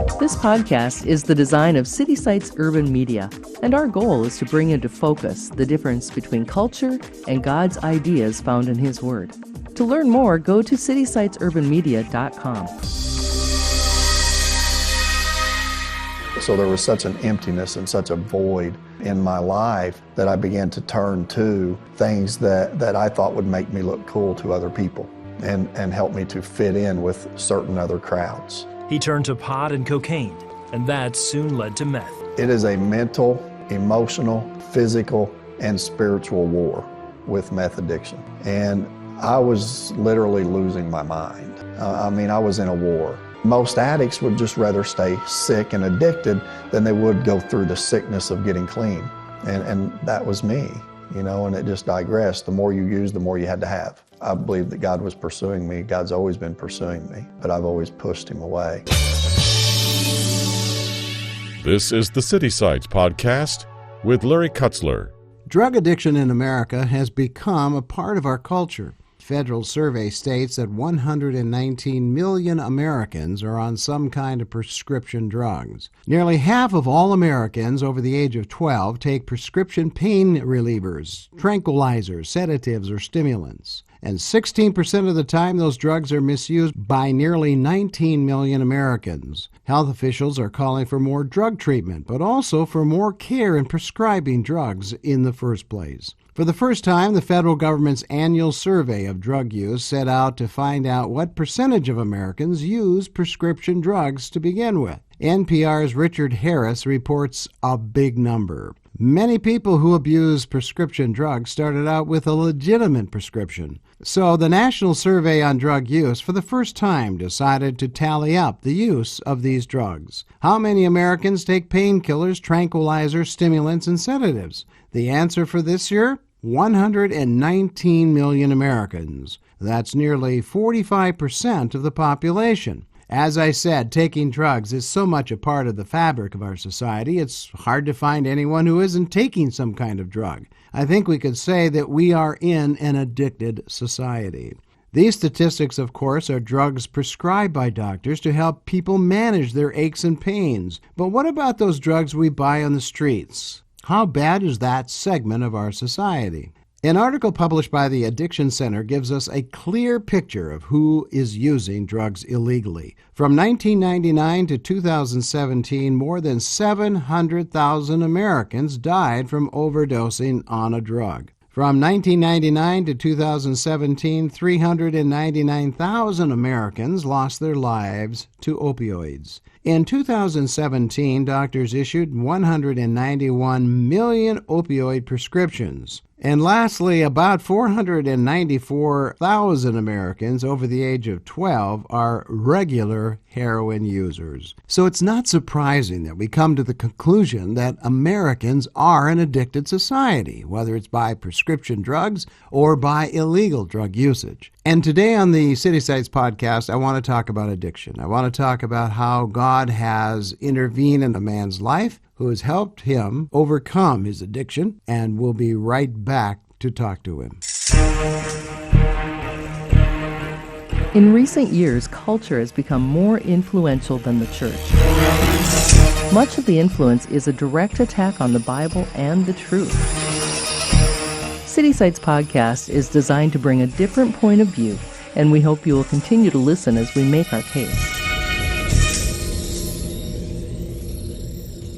This podcast is the design of City Sites Urban Media, and our goal is to bring into focus the difference between culture and God's ideas found in His Word. To learn more, go to citysitesurbanmedia.com. So there was such an emptiness and such a void in my life that I began to turn to things that I thought would make me look cool to other people and help me to fit in with certain other crowds. He turned to pot and cocaine, and that soon led to meth. It is a mental, emotional, physical, and spiritual war with meth addiction. And I was literally losing my mind. I was in a war. Most addicts would just rather stay sick and addicted than they would go through the sickness of getting clean. And that was me, and it just digressed. The more you use, the more you had to have. I believe that God was pursuing me. God's always been pursuing me, but I've always pushed Him away. This is the City Sites Podcast with Larry Kutzler. Drug addiction in America has become a part of our culture. Federal survey states that 119 million Americans are on some kind of prescription drugs. Nearly half of all Americans over the age of 12 take prescription pain relievers, tranquilizers, sedatives, or stimulants. And 16% of the time, those drugs are misused by nearly 19 million Americans. Health officials are calling for more drug treatment, but also for more care in prescribing drugs in the first place. For the first time, the federal government's annual survey of drug use set out to find out what percentage of Americans use prescription drugs to begin with. NPR's Richard Harris reports a big number. Many people who abuse prescription drugs started out with a legitimate prescription. So the National Survey on Drug Use for the first time decided to tally up the use of these drugs. How many Americans take painkillers, tranquilizers, stimulants, and sedatives? The answer for this year? 119 million Americans. That's nearly 45% of the population. As I said, taking drugs is so much a part of the fabric of our society, it's hard to find anyone who isn't taking some kind of drug. I think we could say that we are in an addicted society. These statistics, of course, are drugs prescribed by doctors to help people manage their aches and pains. But what about those drugs we buy on the streets? How bad is that segment of our society? An article published by the Addiction Center gives us a clear picture of who is using drugs illegally. From 1999 to 2017, more than 700,000 Americans died from overdosing on a drug. From 1999 to 2017, 399,000 Americans lost their lives to opioids. In 2017, doctors issued 191 million opioid prescriptions. And lastly, about 494,000 Americans over the age of 12 are regular heroin users. So it's not surprising that we come to the conclusion that Americans are an addicted society, whether it's by prescription drugs or by illegal drug usage. And today on the City Sites podcast, I want to talk about addiction. I want to talk about how God has intervened in a man's life who has helped him overcome his addiction, and we'll be right back to talk to him. In recent years, culture has become more influential than the church. Much of the influence is a direct attack on the Bible and the truth. City Sites Podcast is designed to bring a different point of view, and we hope you will continue to listen as we make our case.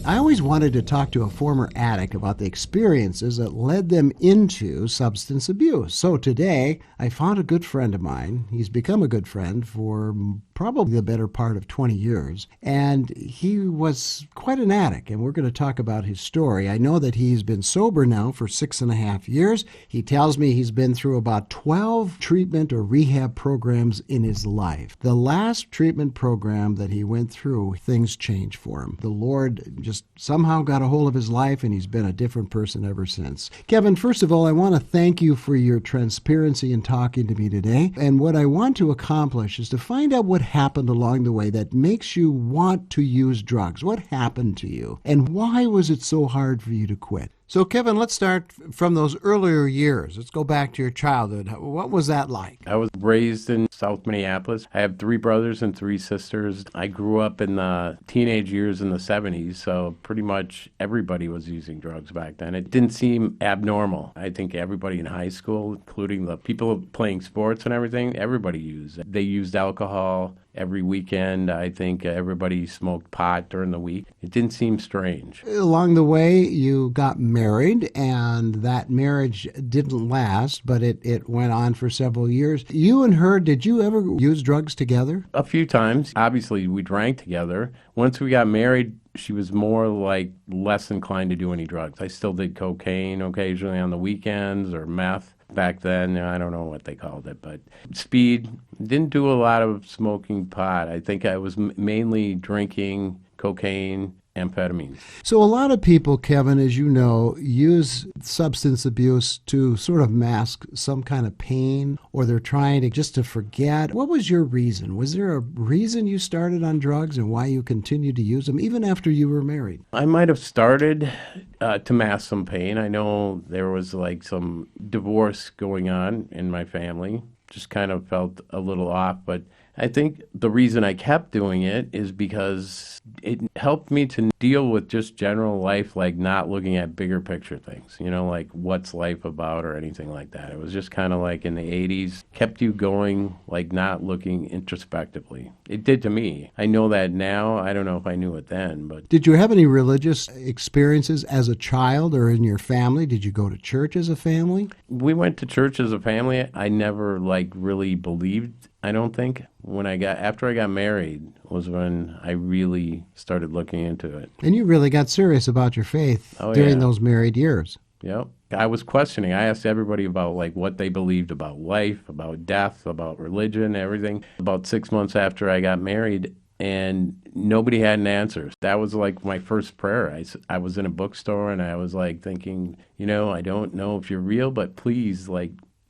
I always wanted to talk to a former addict about the experiences that led them into substance abuse. So today, I found a good friend of mine. He's become a good friend for probably the better part of 20 years. And he was quite an addict, and we're going to talk about his story. I know that he's been sober now for 6.5 years. He tells me he's been through about 12 treatment or rehab programs in his life. The last treatment program that he went through, things changed for him. The Lord just somehow got a hold of his life, and he's been a different person ever since. Kevin, first of all, I want to thank you for your transparency in talking to me today. And what I want to accomplish is to find out what happened along the way that makes you want to use drugs. What happened to you? And why was it so hard for you to quit? So, Kevin, let's start from those earlier years. Let's go back to your childhood. What was that like? I was raised in South Minneapolis. I have 3 brothers and 3 sisters. I grew up in the teenage years in the 70s, so pretty much everybody was using drugs back then. It didn't seem abnormal. I think everybody in high school, including the people playing sports and everything, everybody used. They used alcohol every weekend. I think everybody smoked pot during the week. It didn't seem strange. Along the way, you got married, and that marriage didn't last, but it went on for several years. You and her, did you ever use drugs together? A few times. Obviously, we drank together. Once we got married, she was more like less inclined to do any drugs. I still did cocaine occasionally on the weekends or meth. Back then, I don't know what they called it, but speed. Didn't do a lot of smoking pot. I think I was mainly drinking cocaine, amphetamines. So a lot of people, Kevin, as you know, use substance abuse to sort of mask some kind of pain, or they're trying to just to forget. What was your reason? Was there a reason you started on drugs and why you continued to use them even after you were married? I might have started to mask some pain. I know there was like some divorce going on in my family. Just kind of felt a little off, but I think the reason I kept doing it is because it helped me to deal with just general life, like not looking at bigger picture things, like what's life about or anything like that. It was just kind of like in the 80s, kept you going, like not looking introspectively. It did to me. I know that now. I don't know if I knew it then, but... Did you have any religious experiences as a child or in your family? Did you go to church as a family? We went to church as a family. I never really believed, I don't think. After I got married was when I really started looking into it. And you really got serious about your faith during those married years. Yep. I was questioning. I asked everybody about what they believed about life, about death, about religion, everything. About 6 months after I got married, and nobody had an answer. That was my first prayer. I was in a bookstore and I was thinking, I don't know if you're real, but please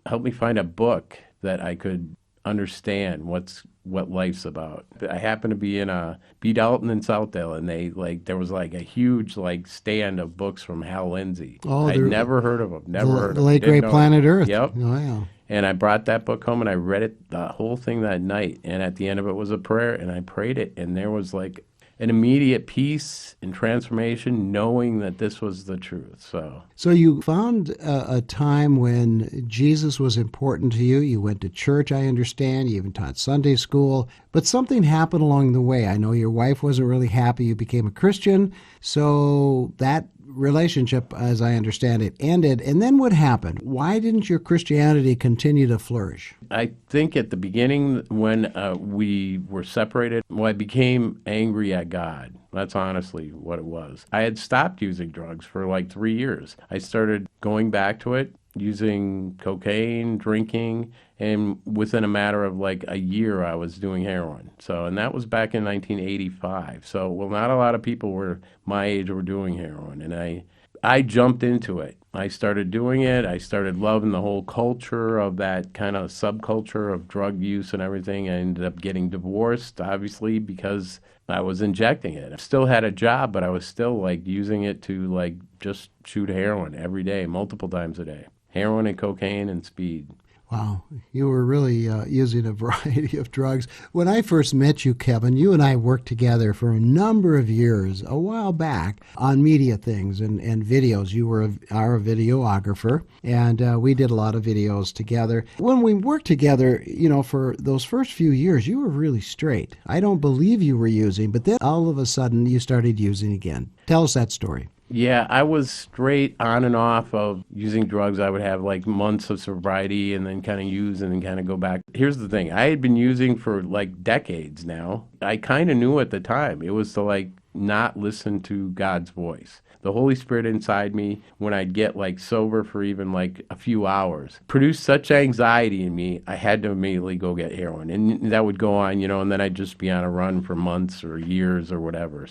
help me find a book that I could understand what life's about. I happened to be in a B. Dalton in Southdale, and there was a huge stand of books from Hal Lindsey. Oh, I'd never heard of him. The late great Planet Earth. Yep. Oh, yeah. And I brought that book home and I read it, the whole thing that night. And at the end of it was a prayer, and I prayed it, and there was an immediate peace and transformation, knowing that this was the truth. So you found a time when Jesus was important to you. You went to church, I understand. You even taught Sunday school. But something happened along the way. I know your wife wasn't really happy you became a Christian. So that relationship, as I understand it, ended. And then what happened? Why didn't your Christianity continue to flourish? I think at the beginning when we were separated, I became angry at God. That's honestly what it was. I had stopped using drugs for 3 years. I started going back to it, using cocaine, drinking, and within a matter of a year, I was doing heroin. And that was back in 1985. Not a lot of people were my age were doing heroin, and I jumped into it. I started doing it. I started loving the whole culture of that kind of subculture of drug use and everything. I ended up getting divorced, obviously, because I was injecting it. I still had a job, but I was still using it to just shoot heroin every day, multiple times a day. Heroin and cocaine and speed. Wow, you were really using a variety of drugs. When I first met you, Kevin, you and I worked together for a number of years, a while back, on media things and videos. You were our videographer, and we did a lot of videos together. When we worked together, for those first few years, you were really straight. I don't believe you were using, but then all of a sudden you started using again. Tell us that story. Yeah, I was straight on and off of using drugs. I would have months of sobriety and then kind of use and then kind of go back. Here's the thing. I had been using for decades now. I kind of knew at the time. It was to not listen to God's voice. The Holy Spirit inside me, when I'd get sober for even a few hours, produced such anxiety in me, I had to immediately go get heroin. And that would go on, and then I'd just be on a run for months or years or whatever.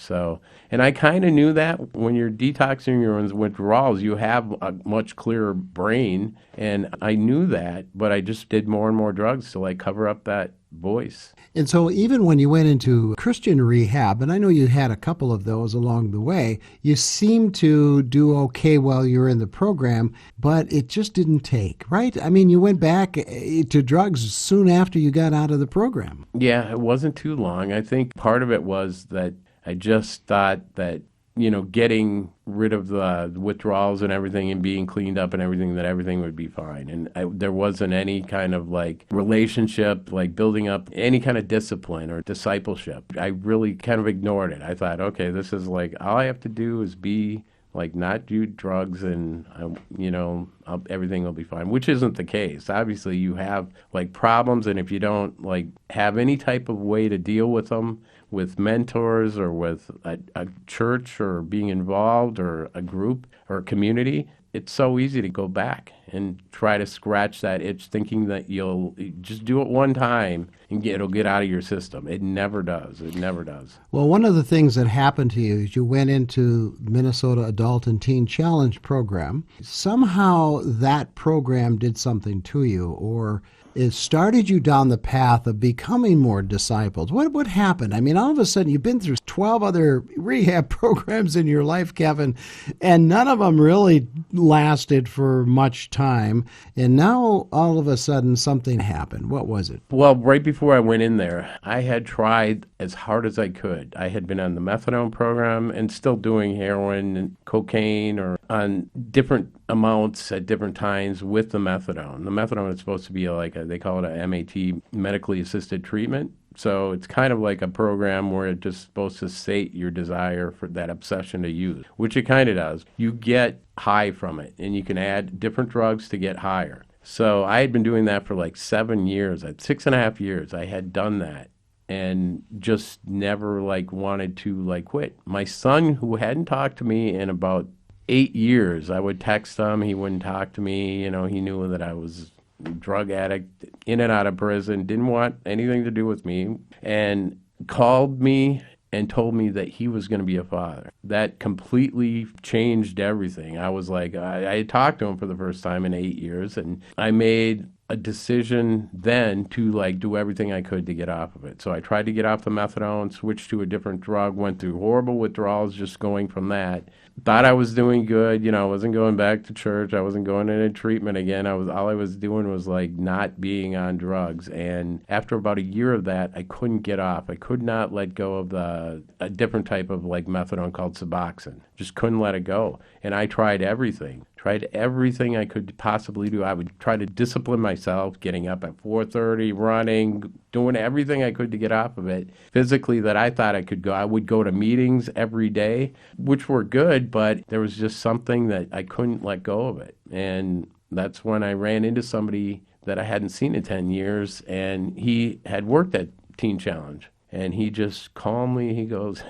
And I kind of knew that when you're detoxing your withdrawals, you have a much clearer brain. And I knew that, but I just did more and more drugs to cover up that voice. And so even when you went into Christian rehab, and I know you had a couple of those along the way, you seemed to do okay while you were in the program, but it just didn't take, right? I mean, you went back to drugs soon after you got out of the program. Yeah, it wasn't too long. I think part of it was that I just thought that, getting rid of the withdrawals and everything and being cleaned up and everything, that everything would be fine. And there wasn't any kind of relationship, building up any kind of discipline or discipleship. I really kind of ignored it. I thought, okay, this is all I have to do is be not do drugs and, everything will be fine, which isn't the case. Obviously, you have problems, and if you don't have any type of way to deal with them, with mentors or with a church or being involved or a group or a community, it's so easy to go back and try to scratch that itch thinking that you'll just do it one time and it'll get out of your system. It never does. It never does. Well, one of the things that happened to you is you went into Minnesota Adult and Teen Challenge program. Somehow that program did something to you, or it started you down the path of becoming more disciples. What happened? I mean, all of a sudden, you've been through 12 other rehab programs in your life, Kevin, and none of them really lasted for much time. And now, all of a sudden, something happened. What was it? Well, right before I went in there, I had tried as hard as I could. I had been on the methadone program and still doing heroin and cocaine or on different amounts at different times with the methadone. The methadone is supposed to be they call it a MAT, medically assisted treatment. So it's kind of like a program where it's just supposed to sate your desire for that obsession to use, which it kind of does. You get high from it, and you can add different drugs to get higher. So I had been doing that for 7 years. At 6.5 years, I had done that and just never wanted to quit. My son, who hadn't talked to me in about 8 years, I would text him. He wouldn't talk to me. He knew that I was a drug addict, in and out of prison, didn't want anything to do with me, and called me and told me that he was going to be a father. That completely changed everything. I was I had talked to him for the first time in 8 years, and I made a decision then to do everything I could to get off of it. So I tried to get off the methadone, switched to a different drug, went through horrible withdrawals just going from that. Thought I was doing good, I wasn't going back to church, I wasn't going into treatment again. All I was doing was not being on drugs. And after about a year of that, I couldn't get off. I could not let go of a different type of methadone called Suboxone. Just couldn't let it go. And I tried everything I could possibly do. I would try to discipline myself, getting up at 4:30, running, doing everything I could to get off of it physically that I thought I could go. I would go to meetings every day, which were good, but there was just something that I couldn't let go of it. And that's when I ran into somebody that I hadn't seen in 10 years, and he had worked at Teen Challenge. And he just calmly, he goes,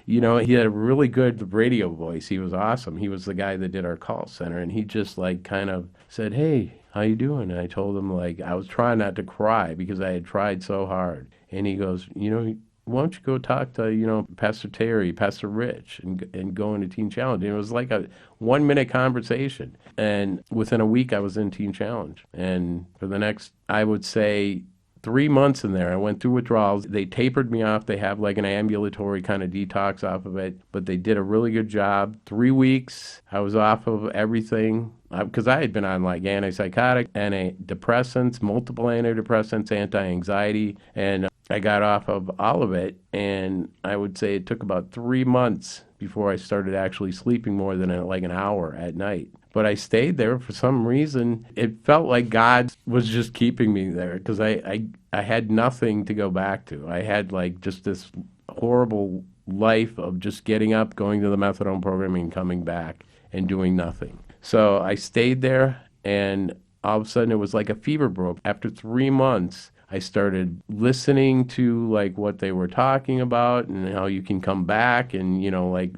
he had a really good radio voice. He was awesome. He was the guy that did our call center. And he just kind of said, "Hey, how you doing?" And I told him I was trying not to cry because I had tried so hard. And he goes, "Why don't you go talk to, Pastor Terry, Pastor Rich, and go into Teen Challenge?" And it was like a 1-minute conversation. And within a week, I was in Teen Challenge. And for the next, I would say, 3 months in there, I went through withdrawals. They tapered me off. They have an ambulatory kind of detox off of it, but they did a really good job. 3 weeks, I was off of everything because I had been on antipsychotic, antidepressants, multiple antidepressants, anti-anxiety, and I got off of all of it. And I would say it took about 3 months before I started actually sleeping more than an hour at night. But I stayed there for some reason. It felt like God was just keeping me there because I had nothing to go back to. I had just this horrible life of just getting up, going to the methadone program, and coming back and doing nothing. So I stayed there, and all of a sudden it was like a fever broke. After 3 months, I started listening to what they were talking about and how you can come back and,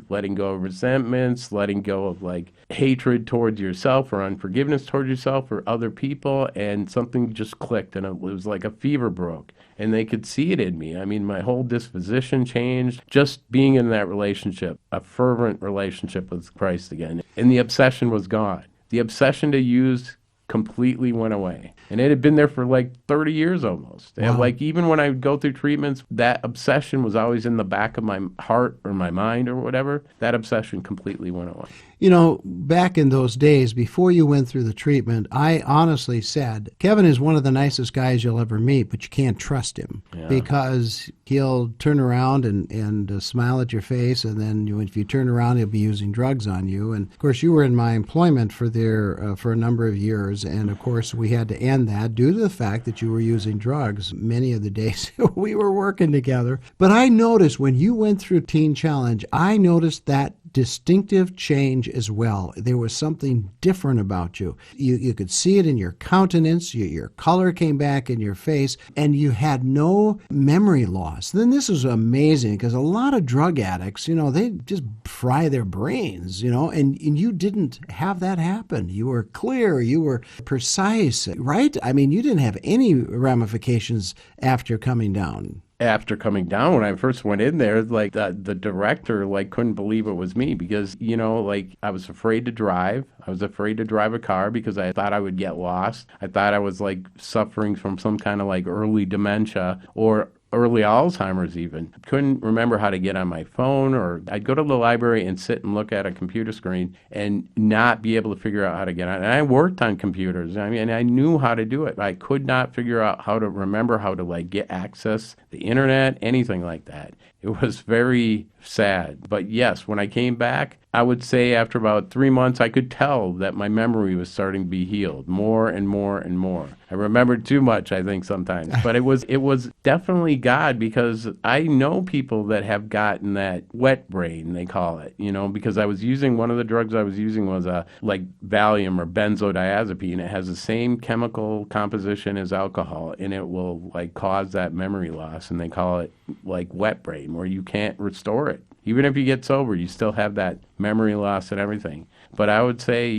letting go of resentments, letting go of hatred towards yourself or unforgiveness towards yourself or other people. And something just clicked, and it was like a fever broke, and they could see it in me. I mean, my whole disposition changed just being in that relationship, a fervent relationship with Christ again. And the obsession was gone. The obsession to use completely went away. And it had been there for like 30 years almost. And like even when I would go through treatments, that obsession was always in the back of my heart or my mind or whatever. That obsession completely went away. You know, back in those days, before you went through the treatment, I honestly said, Kevin is one of the nicest guys you'll ever meet, but you can't trust him because he'll turn around and smile at your face, and then if you turn around, he'll be using drugs on you. And, of course, you were in my employment for a number of years, and, of course, we had to end that due to the fact that you were using drugs many of the days we were working together. But I noticed when you went through Teen Challenge, I noticed that distinctive change as well. There was something different about you. You could see it in your countenance, your color came back in your face, and you had no memory loss. Then this is amazing because a lot of drug addicts, they just fry their brains, and you didn't have that happen. You were clear, you were precise, right? I mean, you didn't have any ramifications after coming down. After coming down, when I first went in there, like the director couldn't believe it was me because, I was afraid to drive. I was afraid to drive a car because I thought I would get lost. I thought I was suffering from some kind of early dementia or early Alzheimer's even. Couldn't remember how to get on my phone, or I'd go to the library and sit and look at a computer screen and not be able to figure out how to get on. And I worked on computers. I mean, I knew how to do it. I could not figure out how to remember how to get access the internet, anything like that. It was very sad. But yes, when I came back, I would say after about 3 months, I could tell that my memory was starting to be healed more and more and more. I remembered too much, I think, sometimes. But it was definitely God, because I know people that have gotten that wet brain, they call it, because I was using, one of the drugs I was using was Valium or benzodiazepine. It has the same chemical composition as alcohol, and it will cause that memory loss, and they call it wet brain, where you can't restore it. Even if you get sober, you still have that memory loss and everything. But I would say,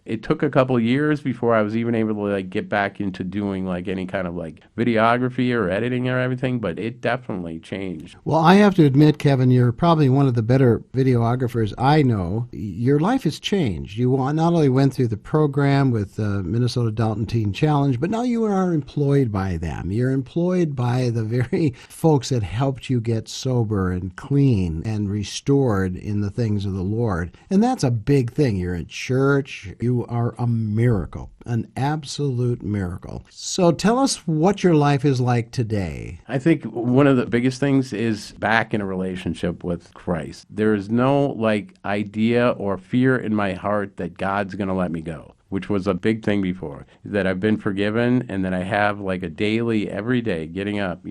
it took a couple of years before I was even able to get back into doing any kind of videography or editing or everything, but it definitely changed. Well, I have to admit, Kevin, you're probably one of the better videographers I know. Your life has changed. You not only went through the program with the Minnesota Dalton Teen Challenge, but now you are employed by them. You're employed by the very folks that helped you get sober and clean and restored in the things of the Lord. And that's a big thing. You're in church. You are a miracle, an absolute miracle. So tell us what your life is like today. I think one of the biggest things is back in a relationship with Christ. There is no idea or fear in my heart that God's going to let me go, which was a big thing before, that I've been forgiven and that I have a daily, every day, getting up,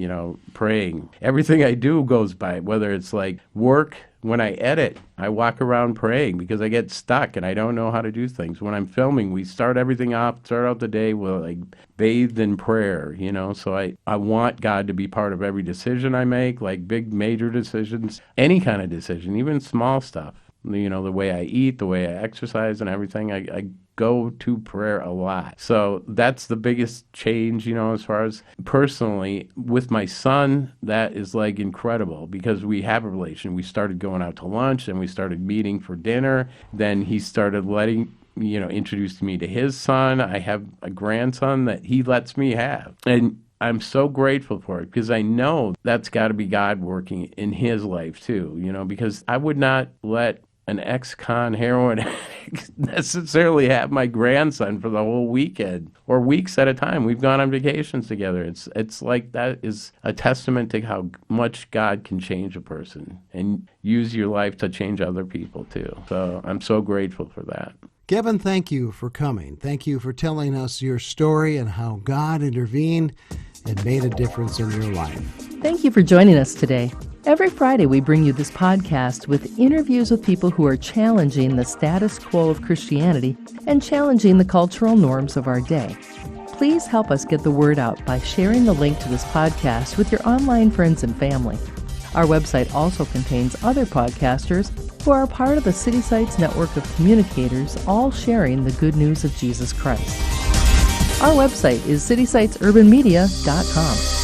praying. Everything I do goes by, whether it's work. When I edit, I walk around praying because I get stuck and I don't know how to do things. When I'm filming, we start everything off, start out the day with bathed in prayer, So I want God to be part of every decision I make, big major decisions, any kind of decision, even small stuff. The way I eat, the way I exercise and everything, I go to prayer a lot. So that's the biggest change, as far as personally. With my son, that is incredible because we have a relation. We started going out to lunch and we started meeting for dinner. Then he started introduced me to his son. I have a grandson that he lets me have. And I'm so grateful for it because I know that's got to be God working in his life too, because I would not let an ex-con heroin addict necessarily have my grandson for the whole weekend or weeks at a time. We've gone on vacations together. It's that is a testament to how much God can change a person and use your life to change other people too. So I'm so grateful for that. Kevin, thank you for coming. Thank you for telling us your story and how God intervened and made a difference in your life. Thank you for joining us today. Every Friday, we bring you this podcast with interviews with people who are challenging the status quo of Christianity and challenging the cultural norms of our day. Please help us get the word out by sharing the link to this podcast with your online friends and family. Our website also contains other podcasters who are part of the City Sites network of communicators, all sharing the good news of Jesus Christ. Our website is citysitesurbanmedia.com.